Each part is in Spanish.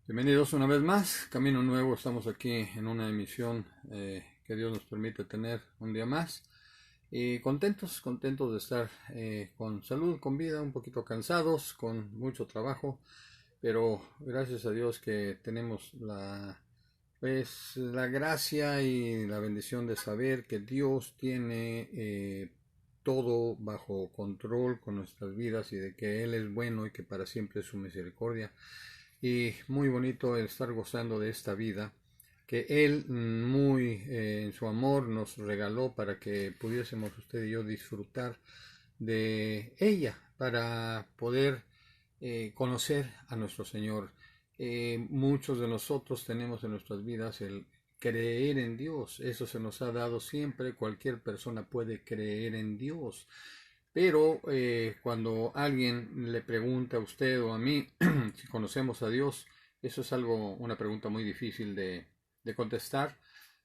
Bienvenidos una vez más, Camino Nuevo, estamos aquí en una emisión que Dios nos permite tener un día más y contentos de estar con salud, con vida, un poquito cansados, con mucho trabajo, pero gracias a Dios que tenemos la gracia y la bendición de saber que Dios tiene todo bajo control con nuestras vidas y de que Él es bueno y que para siempre es su misericordia. Y muy bonito el estar gozando de esta vida que Él muy en su amor nos regaló para que pudiésemos usted y yo disfrutar de ella, para poder conocer a nuestro Señor. Muchos de nosotros tenemos en nuestras vidas el creer en Dios, eso se nos ha dado siempre, cualquier persona puede creer en Dios. Pero cuando alguien le pregunta a usted o a mí si conocemos a Dios, eso es una pregunta muy difícil de contestar,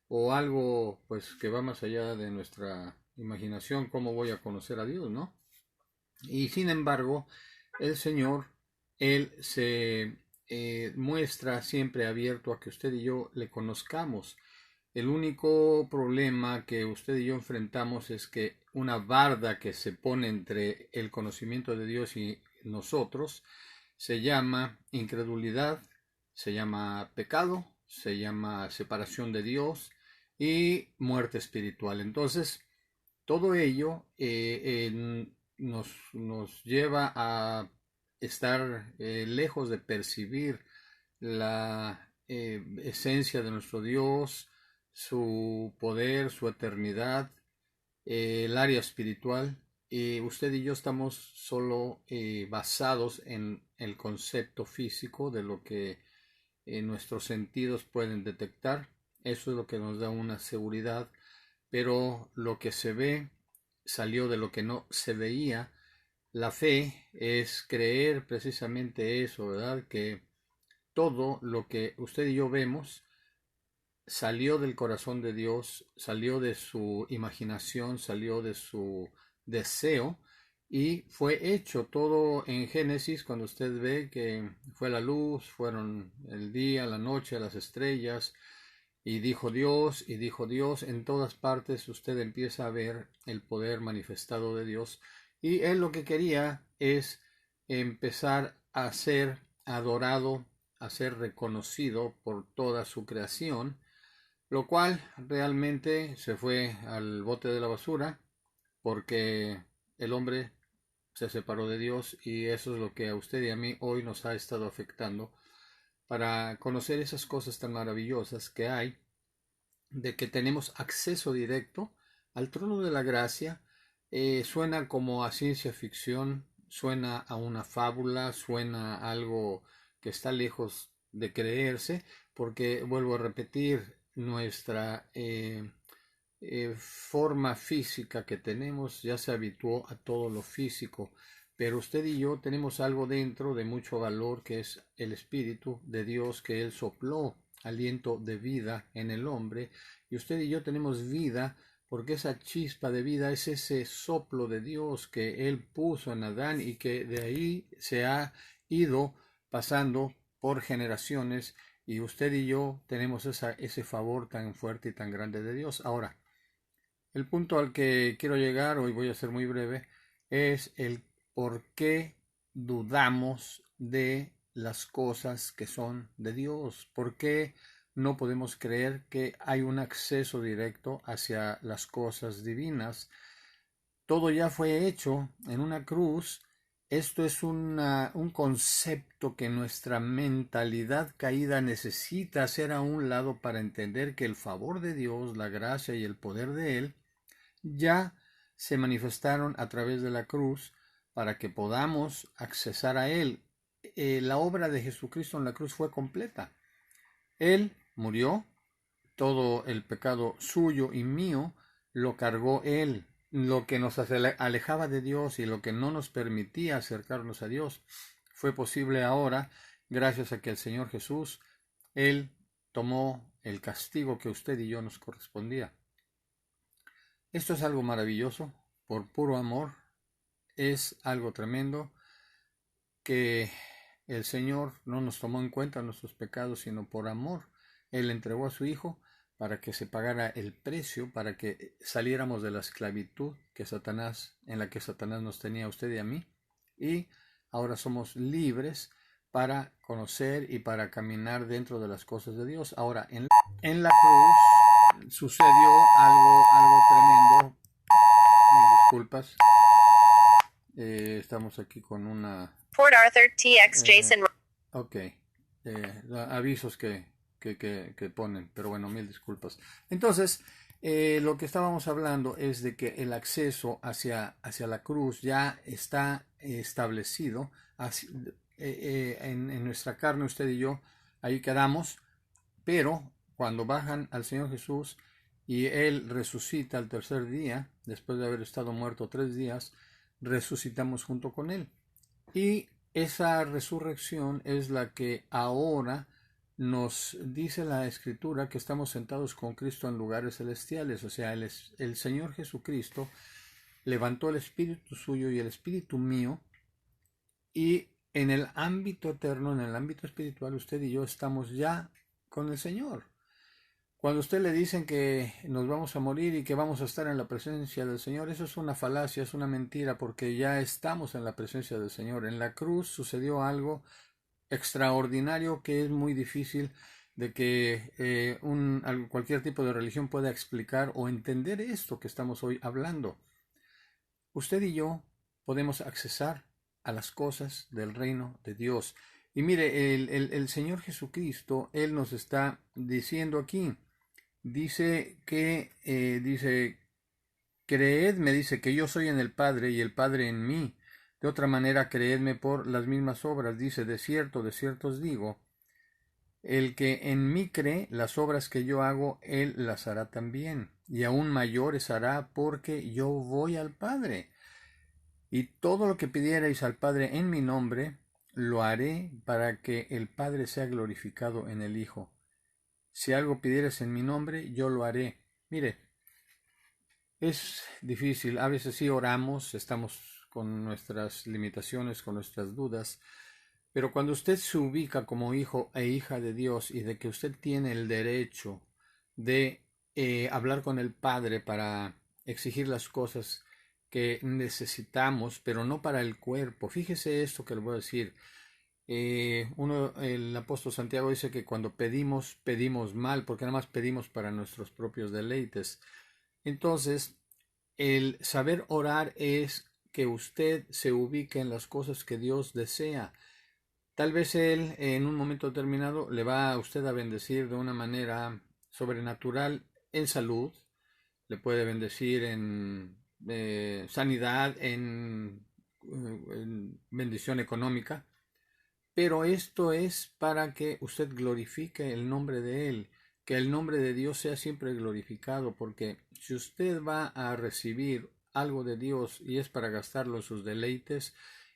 o algo pues que va más allá de nuestra imaginación. ¿Cómo voy a conocer a Dios, no? Y sin embargo, el Señor, Él se muestra siempre abierto a que usted y yo le conozcamos. El único problema que usted y yo enfrentamos es que una barda que se pone entre el conocimiento de Dios y nosotros se llama incredulidad, se llama pecado, se llama separación de Dios y muerte espiritual. Entonces, todo ello nos lleva a estar lejos de percibir la esencia de nuestro Dios, su poder, su eternidad, el área espiritual. Usted y yo estamos solo basados en el concepto físico de lo que nuestros sentidos pueden detectar. Eso es lo que nos da una seguridad, pero lo que se ve salió de lo que no se veía. La fe es creer precisamente eso, ¿verdad? Que todo lo que usted y yo vemos salió del corazón de Dios, salió de su imaginación, salió de su deseo y fue hecho todo en Génesis. Cuando usted ve que fue la luz, fueron el día, la noche, las estrellas, y dijo Dios, en todas partes usted empieza a ver el poder manifestado de Dios. Y él lo que quería es empezar a ser adorado, a ser reconocido por toda su creación, lo cual realmente se fue al bote de la basura porque el hombre se separó de Dios, y eso es lo que a usted y a mí hoy nos ha estado afectando para conocer esas cosas tan maravillosas que hay, de que tenemos acceso directo al trono de la gracia. Suena como a ciencia ficción, suena a una fábula, suena a algo que está lejos de creerse, porque vuelvo a repetir, nuestra forma física que tenemos ya se habituó a todo lo físico, pero usted y yo tenemos algo dentro de mucho valor, que es el Espíritu de Dios, que Él sopló aliento de vida en el hombre, y usted y yo tenemos vida porque esa chispa de vida es ese soplo de Dios que Él puso en Adán y que de ahí se ha ido pasando por generaciones, y usted y yo tenemos ese favor tan fuerte y tan grande de Dios. Ahora, el punto al que quiero llegar, hoy voy a ser muy breve, es el por qué dudamos de las cosas que son de Dios. ¿Por qué no podemos creer que hay un acceso directo hacia las cosas divinas? Todo ya fue hecho en una cruz. Esto es un concepto que nuestra mentalidad caída necesita hacer a un lado para entender que el favor de Dios, la gracia y el poder de Él ya se manifestaron a través de la cruz para que podamos accesar a Él. La obra de Jesucristo en la cruz fue completa. Él murió, todo el pecado suyo y mío lo cargó Él. Lo que nos alejaba de Dios y lo que no nos permitía acercarnos a Dios fue posible ahora gracias a que el Señor Jesús, Él tomó el castigo que usted y yo nos correspondía. Esto es algo maravilloso, por puro amor, es algo tremendo que el Señor no nos tomó en cuenta nuestros pecados, sino por amor. Él entregó a su Hijo para que se pagara el precio, para que saliéramos de la esclavitud en la que Satanás nos tenía a usted y a mí, y ahora somos libres para conocer y para caminar dentro de las cosas de Dios. Ahora, en la cruz sucedió algo tremendo. Mil disculpas. Estamos aquí con una... Port Arthur, TX Jason. Ok. Avisos que ponen, pero bueno, mil disculpas. Entonces, lo que estábamos hablando es de que el acceso hacia la cruz ya está establecido en nuestra carne, usted y yo, ahí quedamos, pero cuando bajan al Señor Jesús y Él resucita al tercer día, después de haber estado muerto 3 días, resucitamos junto con Él. Y esa resurrección es la que ahora nos dice la Escritura que estamos sentados con Cristo en lugares celestiales. O sea, el Señor Jesucristo levantó el espíritu suyo y el espíritu mío, y en el ámbito eterno, en el ámbito espiritual, usted y yo estamos ya con el Señor. Cuando a usted le dicen que nos vamos a morir y que vamos a estar en la presencia del Señor, eso es una falacia, es una mentira, porque ya estamos en la presencia del Señor. En la cruz sucedió algo extraordinario que es muy difícil de que cualquier tipo de religión pueda explicar o entender esto que estamos hoy hablando. Usted y yo podemos accesar a las cosas del reino de Dios. Y mire, el Señor Jesucristo, Él nos está diciendo aquí, dice, creedme, dice que yo soy en el Padre y el Padre en mí. De otra manera, creedme por las mismas obras. Dice, de cierto os digo, el que en mí cree, las obras que yo hago, él las hará también, y aún mayores hará, porque yo voy al Padre. Y todo lo que pidierais al Padre en mi nombre, lo haré para que el Padre sea glorificado en el Hijo. Si algo pidieres en mi nombre, yo lo haré. Mire, es difícil, a veces sí oramos, estamos con nuestras limitaciones, con nuestras dudas, pero cuando usted se ubica como hijo e hija de Dios y de que usted tiene el derecho de hablar con el Padre para exigir las cosas que necesitamos, pero no para el cuerpo. Fíjese esto que le voy a decir. El apóstol Santiago dice que cuando pedimos, pedimos mal, porque nada más pedimos para nuestros propios deleites. Entonces, el saber orar es que usted se ubique en las cosas que Dios desea. Tal vez Él en un momento determinado le va a usted a bendecir de una manera sobrenatural en salud, le puede bendecir en sanidad, en bendición económica, pero esto es para que usted glorifique el nombre de Él, que el nombre de Dios sea siempre glorificado, porque si usted va a recibir algo de Dios y es para gastarlo en sus deleites,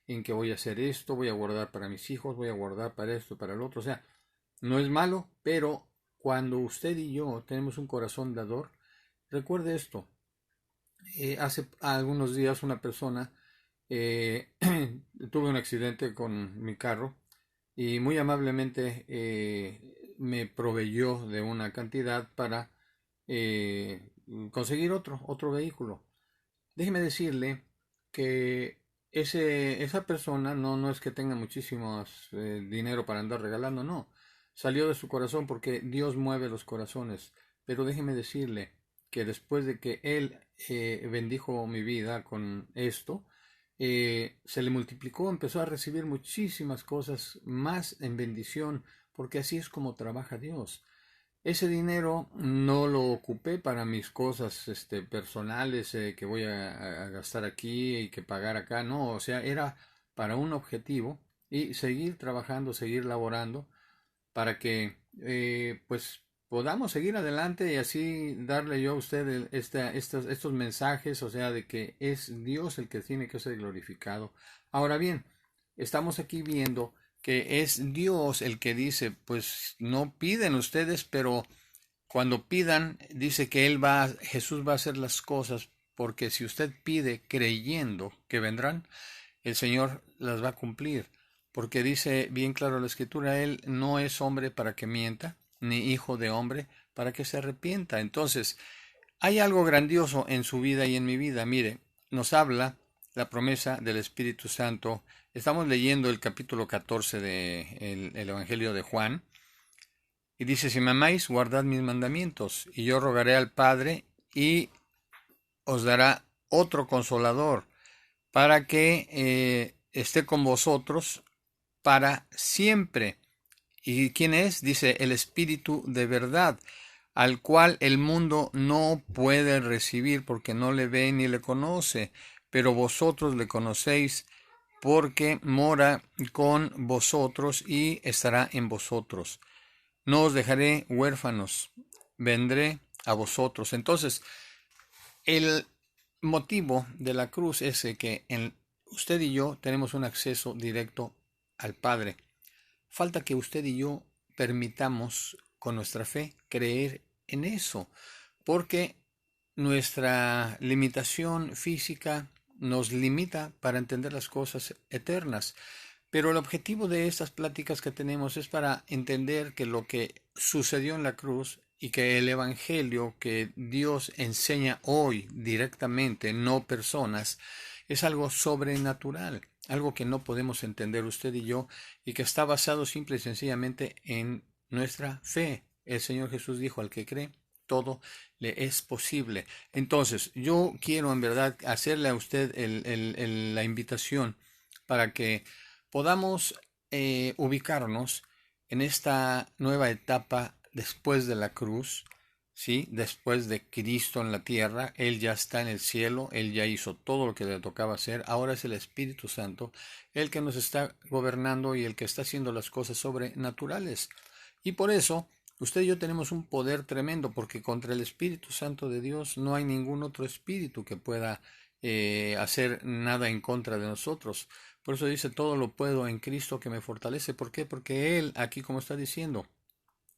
en que voy a hacer esto, voy a guardar para mis hijos, voy a guardar para esto, para el otro, o sea, no es malo, pero cuando usted y yo tenemos un corazón dador, recuerde esto. Hace algunos días una persona tuve un accidente con mi carro y muy amablemente me proveyó de una cantidad para conseguir otro vehículo. Déjeme decirle que esa persona no es que tenga muchísimo dinero para andar regalando, no. Salió de su corazón porque Dios mueve los corazones. Pero déjeme decirle que después de que Él bendijo mi vida con esto, se le multiplicó, empezó a recibir muchísimas cosas más en bendición, porque así es como trabaja Dios. Ese dinero no lo ocupé para mis cosas personales que voy a gastar aquí y que pagar acá, no, o sea, era para un objetivo y seguir trabajando, seguir laborando para que pues podamos seguir adelante y así darle yo a usted estos mensajes, o sea, de que es Dios el que tiene que ser glorificado. Ahora bien, estamos aquí viendo que es Dios el que dice, pues no piden ustedes, pero cuando pidan, dice que Jesús va a hacer las cosas, porque si usted pide creyendo que vendrán, el Señor las va a cumplir. porque dice bien claro la Escritura, Él no es hombre para que mienta, ni hijo de hombre para que se arrepienta. Entonces, hay algo grandioso en su vida y en mi vida. Mire, nos habla la promesa del Espíritu Santo. Estamos leyendo el capítulo 14 del el Evangelio de Juan. Y dice, si me amáis, guardad mis mandamientos. Y yo rogaré al Padre y os dará otro consolador para que esté con vosotros para siempre. ¿Y quién es? Dice, el Espíritu de verdad, al cual el mundo no puede recibir porque no le ve ni le conoce, pero vosotros le conocéis porque mora con vosotros y estará en vosotros. No os dejaré huérfanos, vendré a vosotros. Entonces, el motivo de la cruz es que usted y yo tenemos un acceso directo al Padre. Falta que usted y yo permitamos con nuestra fe creer en eso, porque nuestra limitación física nos limita para entender las cosas eternas. Pero el objetivo de estas pláticas que tenemos es para entender que lo que sucedió en la cruz y que el Evangelio que Dios enseña hoy directamente, no personas, es algo sobrenatural, algo que no podemos entender usted y yo, y que está basado simple y sencillamente en nuestra fe. El Señor Jesús dijo, al que cree, todo le es posible. Entonces, yo quiero en verdad hacerle a usted la invitación para que podamos ubicarnos en esta nueva etapa después de la cruz, ¿sí? Después de Cristo en la tierra. Él ya está en el cielo, Él ya hizo todo lo que le tocaba hacer. Ahora es el Espíritu Santo el que nos está gobernando y el que está haciendo las cosas sobrenaturales. Y por eso usted y yo tenemos un poder tremendo, porque contra el Espíritu Santo de Dios no hay ningún otro espíritu que pueda hacer nada en contra de nosotros. Por eso dice, todo lo puedo en Cristo que me fortalece. ¿Por qué? Porque Él, aquí como está diciendo,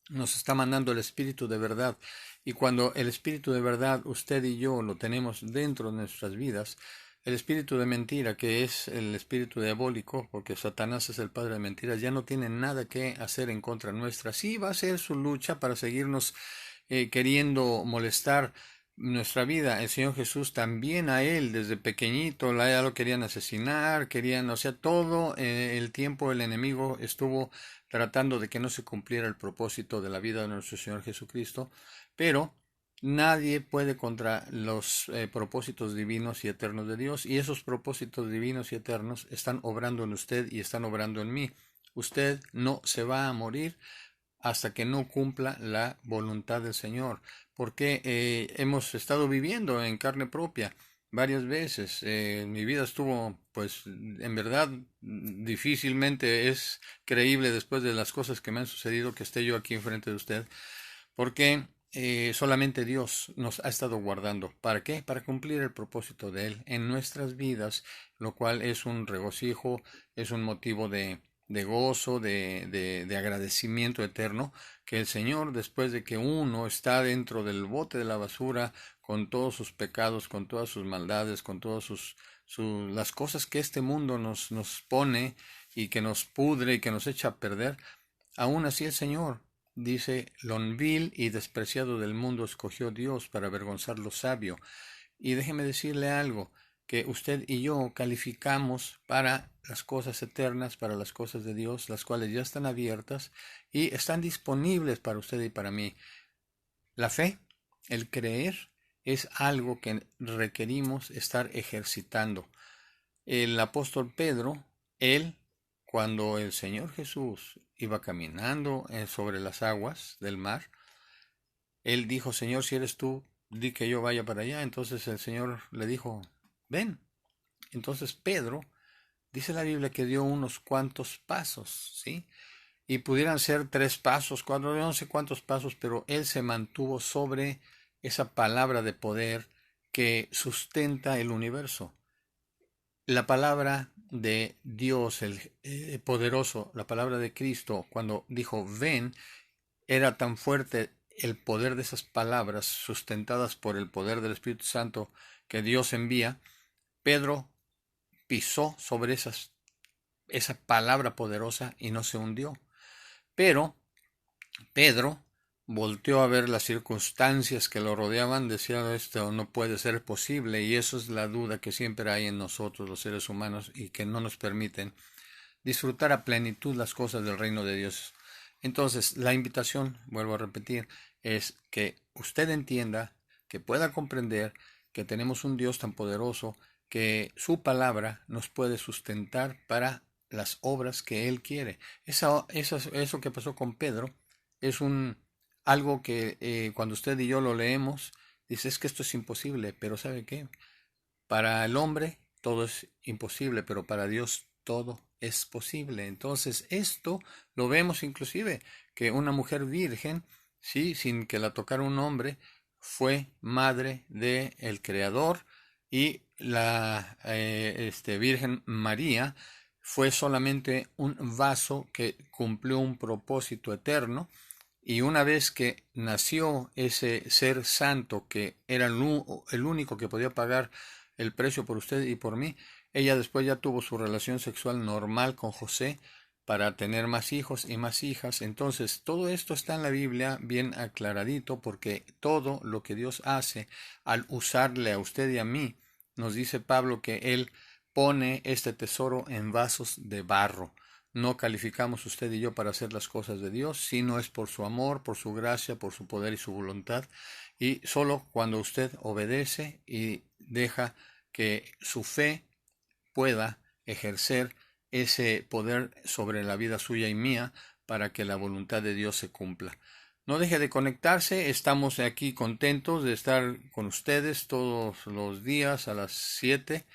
nos está mandando el Espíritu de verdad. Y cuando el Espíritu de verdad, usted y yo lo tenemos dentro de nuestras vidas, el espíritu de mentira, que es el espíritu diabólico, porque Satanás es el padre de mentiras, ya no tiene nada que hacer en contra nuestra. Sí va a ser su lucha para seguirnos queriendo molestar nuestra vida. El Señor Jesús también, a él desde pequeñito ya lo querían asesinar, querían, o sea, todo el tiempo el enemigo estuvo tratando de que no se cumpliera el propósito de la vida de nuestro Señor Jesucristo, pero nadie puede contra los propósitos divinos y eternos de Dios, y esos propósitos divinos y eternos están obrando en usted y están obrando en mí. Usted no se va a morir hasta que no cumpla la voluntad del Señor, porque hemos estado viviendo en carne propia varias veces. Mi vida estuvo, pues, en verdad, difícilmente es creíble después de las cosas que me han sucedido que esté yo aquí enfrente de usted, porque solamente Dios nos ha estado guardando. ¿Para qué? Para cumplir el propósito de Él en nuestras vidas, lo cual es un regocijo, es un motivo de gozo, de agradecimiento eterno, que el Señor, después de que uno está dentro del bote de la basura, con todos sus pecados, con todas sus maldades, con todas las cosas que este mundo nos pone y que nos pudre y que nos echa a perder, aún así el Señor dice, lo vil y despreciado del mundo escogió Dios para avergonzar lo sabio. Y déjeme decirle algo, que usted y yo calificamos para las cosas eternas, para las cosas de Dios, las cuales ya están abiertas y están disponibles para usted y para mí. La fe, el creer, es algo que requerimos estar ejercitando. El apóstol Pedro, él, cuando el Señor Jesús iba caminando sobre las aguas del mar, él dijo, Señor, si eres tú, di que yo vaya para allá. Entonces el Señor le dijo, ven. Entonces Pedro, dice la Biblia que dio unos cuantos pasos, ¿sí? Y pudieran ser 3 pasos, 4, no sé cuántos pasos, pero él se mantuvo sobre esa palabra de poder que sustenta el universo. La palabra de Dios, el poderoso, la palabra de Cristo, cuando dijo ven, era tan fuerte el poder de esas palabras sustentadas por el poder del Espíritu Santo que Dios envía. Pedro pisó sobre esas esa palabra poderosa y no se hundió. Pero Pedro volteó a ver las circunstancias que lo rodeaban, decía, esto no puede ser posible, y eso es la duda que siempre hay en nosotros los seres humanos y que no nos permiten disfrutar a plenitud las cosas del reino de Dios. Entonces, la invitación, vuelvo a repetir, es que usted entienda, que pueda comprender que tenemos un Dios tan poderoso que su palabra nos puede sustentar para las obras que Él quiere. Eso que pasó con Pedro es algo que cuando usted y yo lo leemos, dice, es que esto es imposible, pero ¿sabe qué? Para el hombre todo es imposible, pero para Dios todo es posible. Entonces esto lo vemos inclusive, que una mujer virgen, sí, sin que la tocara un hombre, fue madre de el Creador, y la Virgen María fue solamente un vaso que cumplió un propósito eterno. Y una vez que nació ese ser santo que era el único que podía pagar el precio por usted y por mí, ella después ya tuvo su relación sexual normal con José para tener más hijos y más hijas. Entonces, todo esto está en la Biblia bien aclaradito, porque todo lo que Dios hace al usarle a usted y a mí, nos dice Pablo que Él pone este tesoro en vasos de barro. No calificamos usted y yo para hacer las cosas de Dios, sino es por su amor, por su gracia, por su poder y su voluntad. Y solo cuando usted obedece y deja que su fe pueda ejercer ese poder sobre la vida suya y mía para que la voluntad de Dios se cumpla. No deje de conectarse, estamos aquí contentos de estar con ustedes todos los días a las 7,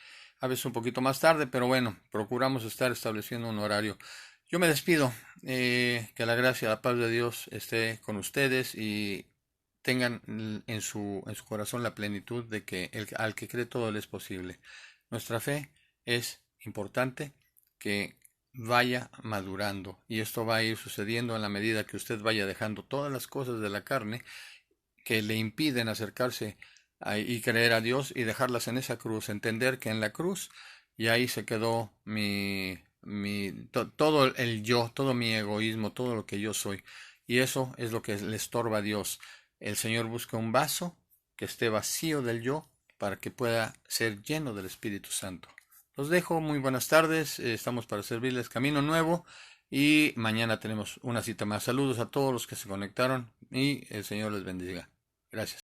a veces un poquito más tarde, pero bueno, procuramos estar estableciendo un horario. Yo me despido, que la gracia, la paz de Dios esté con ustedes y tengan en su corazón la plenitud de que al que cree todo le es posible. Nuestra fe es importante que vaya madurando, y esto va a ir sucediendo en la medida que usted vaya dejando todas las cosas de la carne que le impiden acercarse y creer a Dios, y dejarlas en esa cruz, entender que en la cruz y ahí se quedó todo el yo, todo mi egoísmo, todo lo que yo soy, y eso es lo que le estorba a Dios. El Señor busca un vaso que esté vacío del yo para que pueda ser lleno del Espíritu Santo. Los dejo, muy buenas tardes, estamos para servirles Camino Nuevo, y mañana tenemos una cita más. Saludos a todos los que se conectaron y el Señor les bendiga. Gracias.